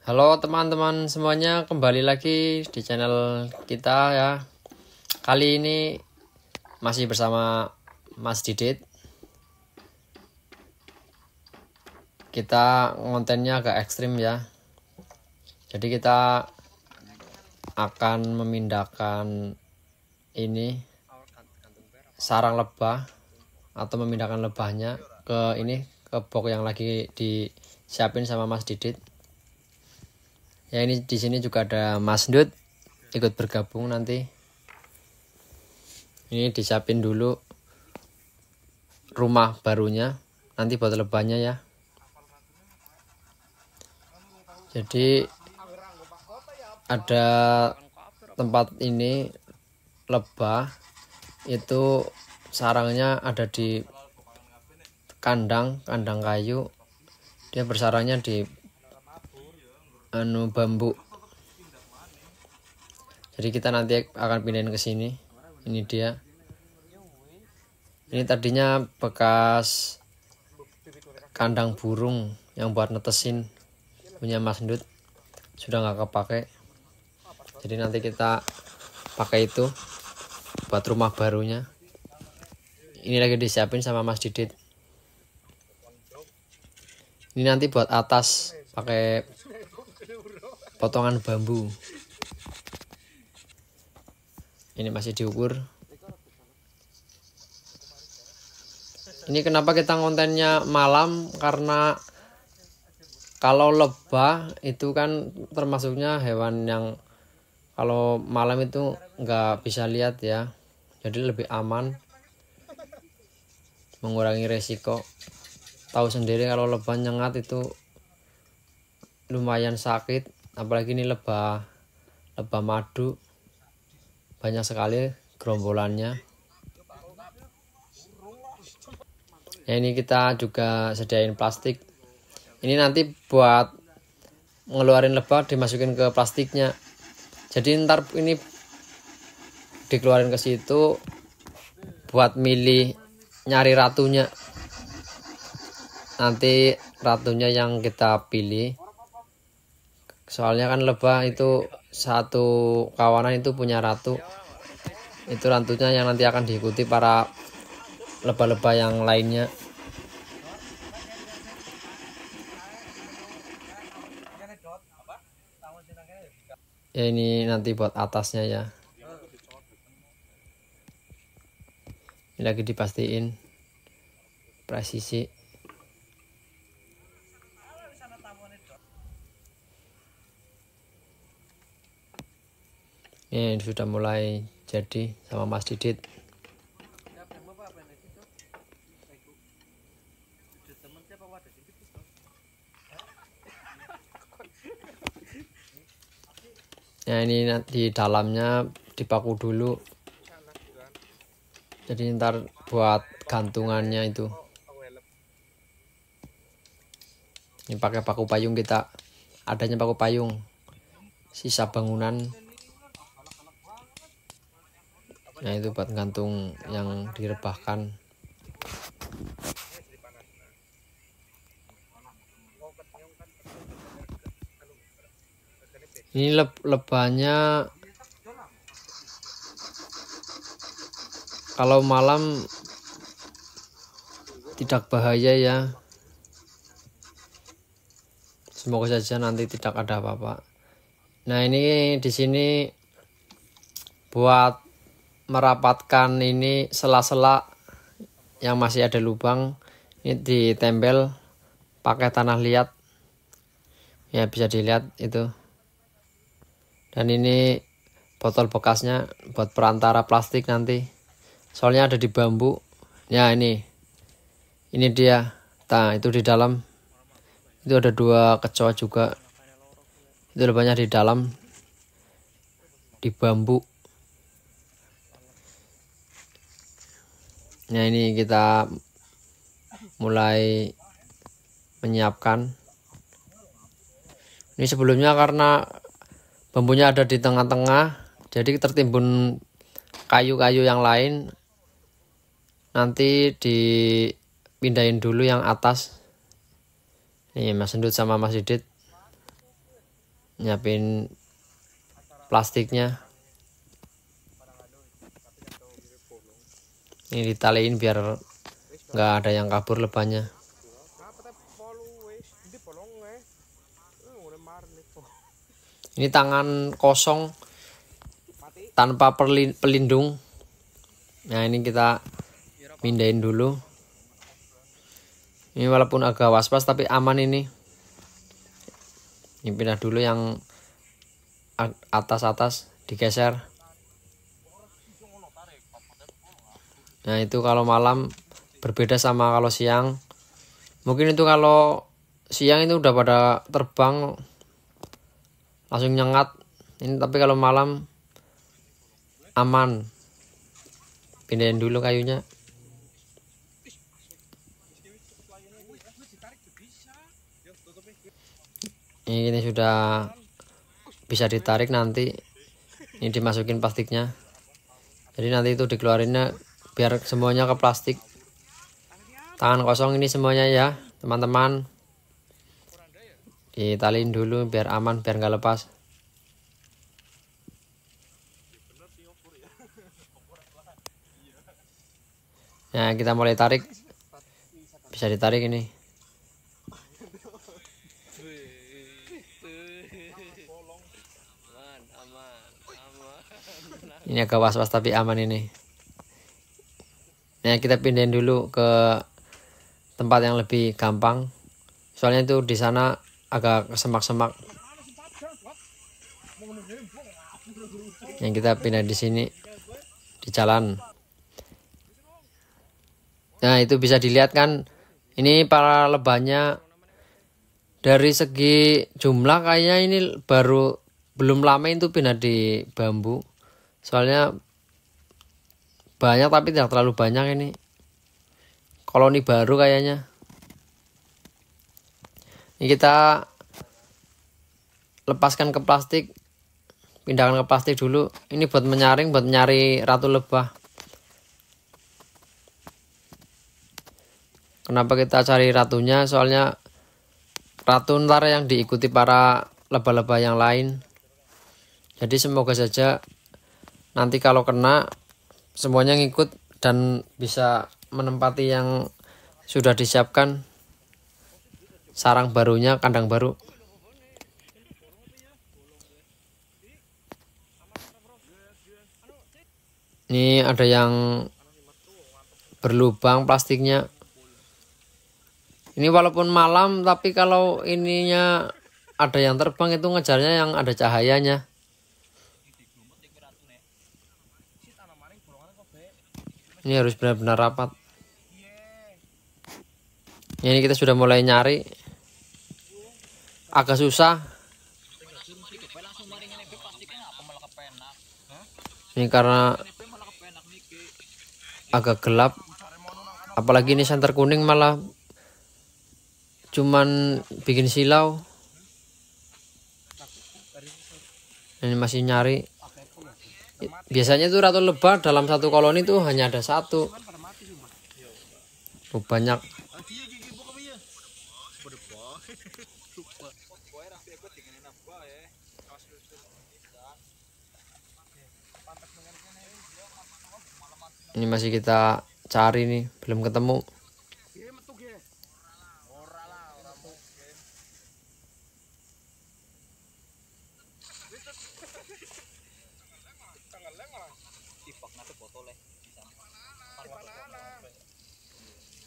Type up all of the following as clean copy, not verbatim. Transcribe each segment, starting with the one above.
Halo teman-teman semuanya, kembali lagi di channel kita ya. Kali ini masih bersama Mas Didit. Kita kontennya agak ekstrim ya. Jadi kita akan memindahkan ini sarang lebah atau memindahkan lebahnya ke box yang lagi disiapin sama Mas Didit. Ya, ini di sini juga ada Mas Dut ikut bergabung nanti. Ini disiapin dulu rumah barunya nanti buat lebahnya ya. Jadi ada tempat ini lebah itu sarangnya ada di kandang kayu. Dia bersarangnya di bambu. Jadi kita nanti akan pindahin ke sini. Ini dia. Ini tadinya bekas kandang burung yang buat netesin punya Mas Dut, sudah nggak kepake. Jadi nanti kita pakai itu buat rumah barunya. Ini lagi disiapin sama Mas Didit. Ini nanti buat atas pakai potongan bambu. Ini masih diukur. Ini kenapa kita kontennya malam, karena kalau lebah itu kan termasuknya hewan yang kalau malam itu nggak bisa lihat ya. Jadi lebih aman, mengurangi resiko. Tahu sendiri kalau lebah nyengat itu lumayan sakit, apalagi ini lebah madu, banyak sekali gerombolannya. Ya, ini kita juga sediain plastik. Ini nanti buat ngeluarin lebah dimasukin ke plastiknya. Jadi ntar ini dikeluarin ke situ buat milih nyari ratunya. Nanti ratunya yang kita pilih. Soalnya kan lebah itu satu kawanan itu punya ratu. Itu ratunya yang nanti akan diikuti para lebah-lebah yang lainnya. Ya, ini nanti buat atasnya ya. Ini lagi dipastiin presisi. Ini sudah mulai jadi sama Mas Didit. Ya, ini nanti dalamnya dipaku dulu. Jadi ntar buat gantungannya itu. Ini pakai paku payung, kita adanya paku payung sisa bangunan. Nah, itu buat gantung yang direbahkan. Ini lebahnya kalau malam tidak bahaya ya. Semoga saja nanti tidak ada apa-apa. Nah, ini di sini buat merapatkan ini sela-sela yang masih ada lubang, ini ditempel pakai tanah liat. Ya, bisa dilihat itu. Dan ini botol bekasnya buat perantara plastik nanti. Soalnya ada di bambu. Ya, ini dia. Nah, itu di dalam. Itu ada 2 kecoa juga. Itu lebahnya di dalam di bambu. Nah, ini kita mulai menyiapkan. Ini sebelumnya karena bambunya ada di tengah-tengah, jadi tertimbun kayu-kayu yang lain. Nanti dipindahin dulu yang atas. Ini Mas Dut sama Mas Didit nyiapin plastiknya. Ini ditaliin biar nggak ada yang kabur lebahnya. Ini tangan kosong tanpa pelindung. Nah ini kita pindahin dulu. Ini walaupun agak was-was tapi aman ini. Ini pindah dulu yang atas-atas, digeser. Nah itu kalau malam berbeda sama kalau siang. Mungkin itu kalau siang itu udah pada terbang langsung nyengat. Ini tapi kalau malam aman. Pindahin dulu kayunya. Ini sudah bisa ditarik nanti. Ini dimasukin plastiknya. Jadi nanti itu dikeluarinnya biar semuanya ke plastik. Tangan kosong ini semuanya ya teman-teman. Ditaliin dulu biar aman, biar nggak lepas. Nah kita mulai tarik. Bisa ditarik ini. Ini agak was-was tapi aman ini. Nah kita pindahin dulu ke tempat yang lebih gampang. Soalnya itu di sana agak semak-semak. Yang kita pindah di sini di jalan. Nah itu bisa dilihat kan. Ini para lebahnya dari segi jumlah kayaknya ini baru belum lama itu pindah di bambu. Soalnya banyak tapi tidak terlalu banyak ini. Koloni baru kayaknya. Ini kita lepaskan ke plastik. Pindahkan ke plastik dulu. Ini buat menyaring, buat nyari ratu lebah. Kenapa kita cari ratunya? Soalnya ratu ntar yang diikuti para lebah-lebah yang lain. Jadi semoga saja nanti kalau kena semuanya ngikut dan bisa menempati yang sudah disiapkan sarang barunya, kandang baru. Ini ada yang berlubang plastiknya. Ini walaupun malam tapi kalau ininya ada yang terbang itu ngejarnya yang ada cahayanya. Ini harus benar-benar rapat. Ini kita sudah mulai nyari. Agak susah. Ini karena agak gelap. Apalagi ini senter kuning malah cuman bikin silau. Ini masih nyari. Biasanya itu ratu lebah dalam satu koloni itu hanya ada satu. Banyak. Ini masih kita cari nih, belum ketemu.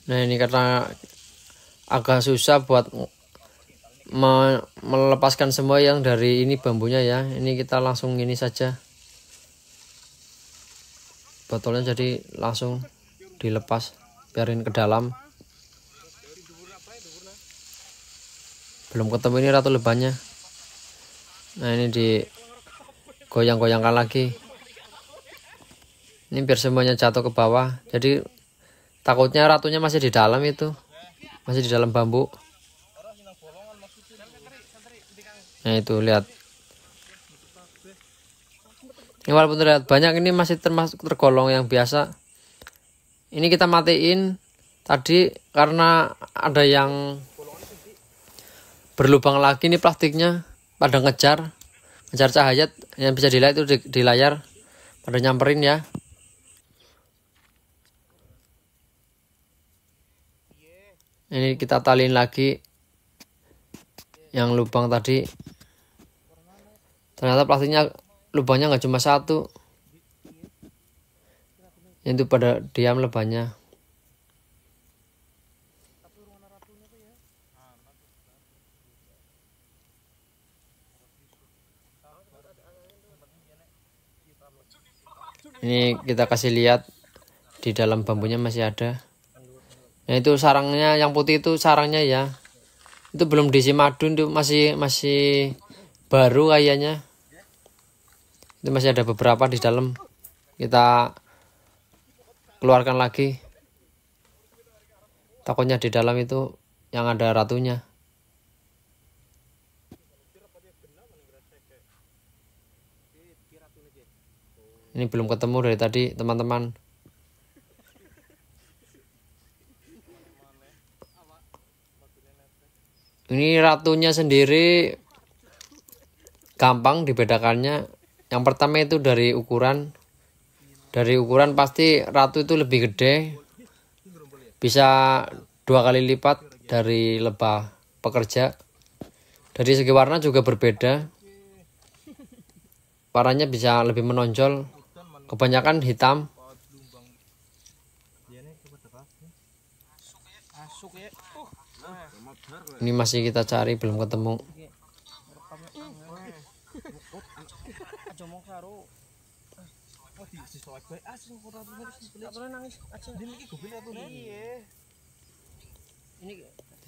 Nah ini karena agak susah buat melepaskan semua yang dari ini bambunya ya. Ini kita langsung ini saja. Botolnya jadi langsung dilepas, biarin ke dalam. Belum ketemu ini ratu lebahnya. Nah ini digoyang-goyangkan lagi. Ini biar semuanya jatuh ke bawah. Jadi takutnya ratunya masih di dalam itu. Masih di dalam bambu. Nah itu lihat. Ini walaupun terlihat banyak ini masih termasuk tergolong yang biasa. Ini kita matiin tadi karena ada yang berlubang lagi nih plastiknya. pada ngejar cahaya yang bisa dilihat itu di layar, pada nyamperin ya. Ini kita taliin lagi yang lubang tadi. Ternyata plastiknya lubangnya nggak cuma satu, itu pada diam lebannya. Ini kita kasih lihat di dalam bambunya masih ada. Nah itu sarangnya yang putih itu sarangnya ya. Itu belum diisi madu, itu masih baru kayaknya. Itu masih ada beberapa di dalam. Kita keluarkan lagi. Takutnya di dalam itu yang ada ratunya. Ini belum ketemu dari tadi teman-teman. Ini ratunya sendiri gampang dibedakannya. Yang pertama itu dari ukuran. Dari ukuran pasti ratu itu lebih gede. Bisa 2 kali lipat dari lebah pekerja. Dari segi warna juga berbeda. Warnanya bisa lebih menonjol. Kebanyakan hitam. Ini masih kita cari, belum ketemu.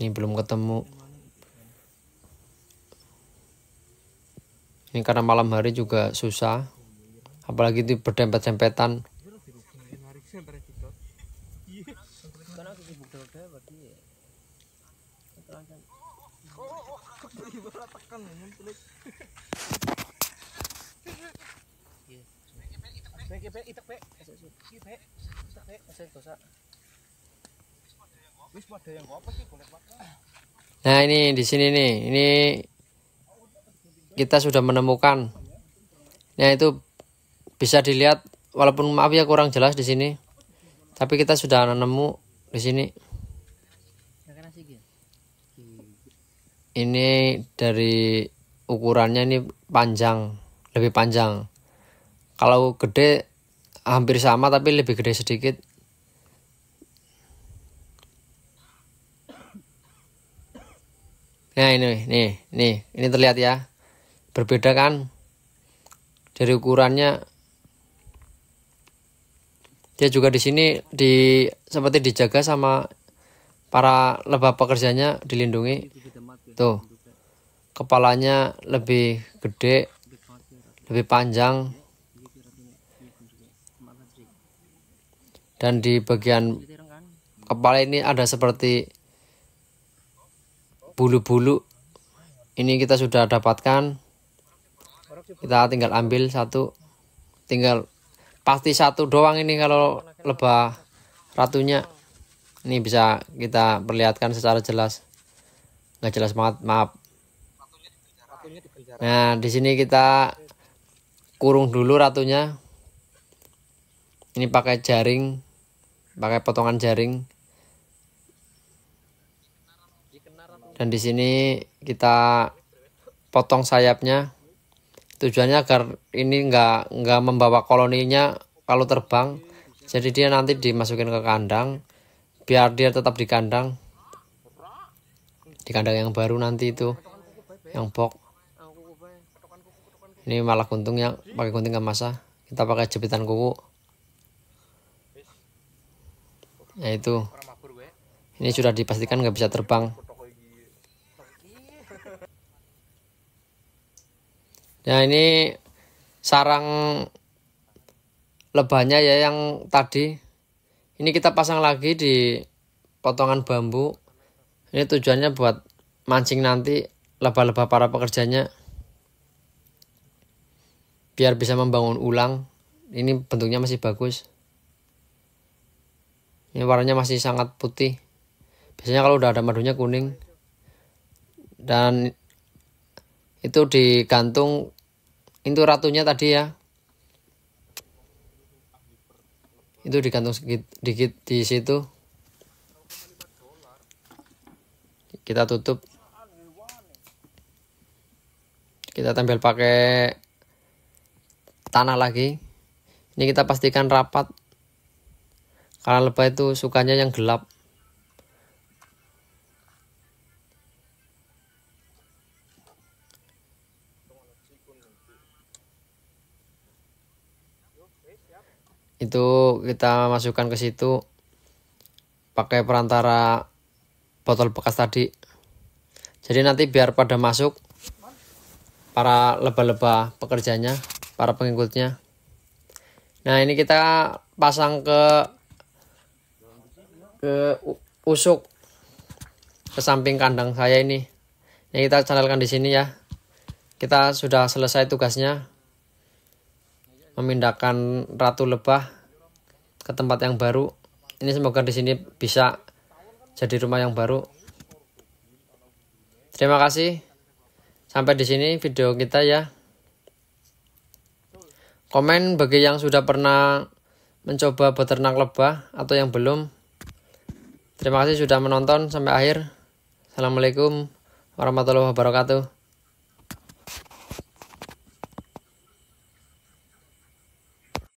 Ini belum ketemu. Ini karena malam hari juga susah. Apalagi itu berdempet-dempetan. Nah ini di sini nih, ini kita sudah menemukan. Nah itu bisa dilihat, walaupun maaf ya kurang jelas di sini, tapi kita sudah nemu di sini. Ini dari ukurannya ini panjang, lebih panjang. Kalau gede hampir sama tapi lebih gede sedikit. Nah ini terlihat ya, berbeda kan dari ukurannya. Dia juga di sini seperti dijaga sama para lebah pekerjanya, dilindungi. Tuh, kepalanya lebih gede, lebih panjang, dan di bagian kepala ini ada seperti bulu-bulu. Ini kita sudah dapatkan. Kita tinggal ambil satu. Tinggal pasti satu doang ini kalau lebah ratunya. Ini bisa kita perlihatkan secara jelas. Nggak jelas banget, maaf. Nah, di sini kita kurung dulu ratunya. Ini pakai jaring, pakai potongan jaring. Dan di sini kita potong sayapnya. Tujuannya agar ini nggak membawa koloninya kalau terbang. Jadi dia nanti dimasukin ke kandang, biar dia tetap di kandang yang baru nanti itu, yang box. Ini malah kuntungnya pakai gunting kemasa. Kita pakai jepitan kuku. Nah itu, ini sudah dipastikan nggak bisa terbang. Nah ini sarang lebahnya ya yang tadi. Ini kita pasang lagi di potongan bambu. Ini tujuannya buat mancing nanti lebah-lebah para pekerjanya, biar bisa membangun ulang. Ini bentuknya masih bagus. Ini warnanya masih sangat putih. Biasanya kalau udah ada madunya kuning. Dan Itu digantung itu ratunya tadi ya. Itu digantung dikit di situ. Kita tutup. Kita tempel pakai tanah lagi. Ini kita pastikan rapat. Karena lebah itu sukanya yang gelap. Itu kita masukkan ke situ pakai perantara botol bekas tadi. Jadi nanti biar pada masuk para lebah-lebah pekerjanya, para pengikutnya. Nah, ini kita pasang ke usuk ke samping kandang saya ini. Ini kita candelkan di sini ya. Kita sudah selesai tugasnya. Memindahkan ratu lebah ke tempat yang baru. Ini semoga di sini bisa jadi rumah yang baru. Terima kasih. Sampai di sini video kita ya. Komen bagi yang sudah pernah mencoba beternak lebah atau yang belum. Terima kasih sudah menonton sampai akhir. Assalamualaikum warahmatullahi wabarakatuh.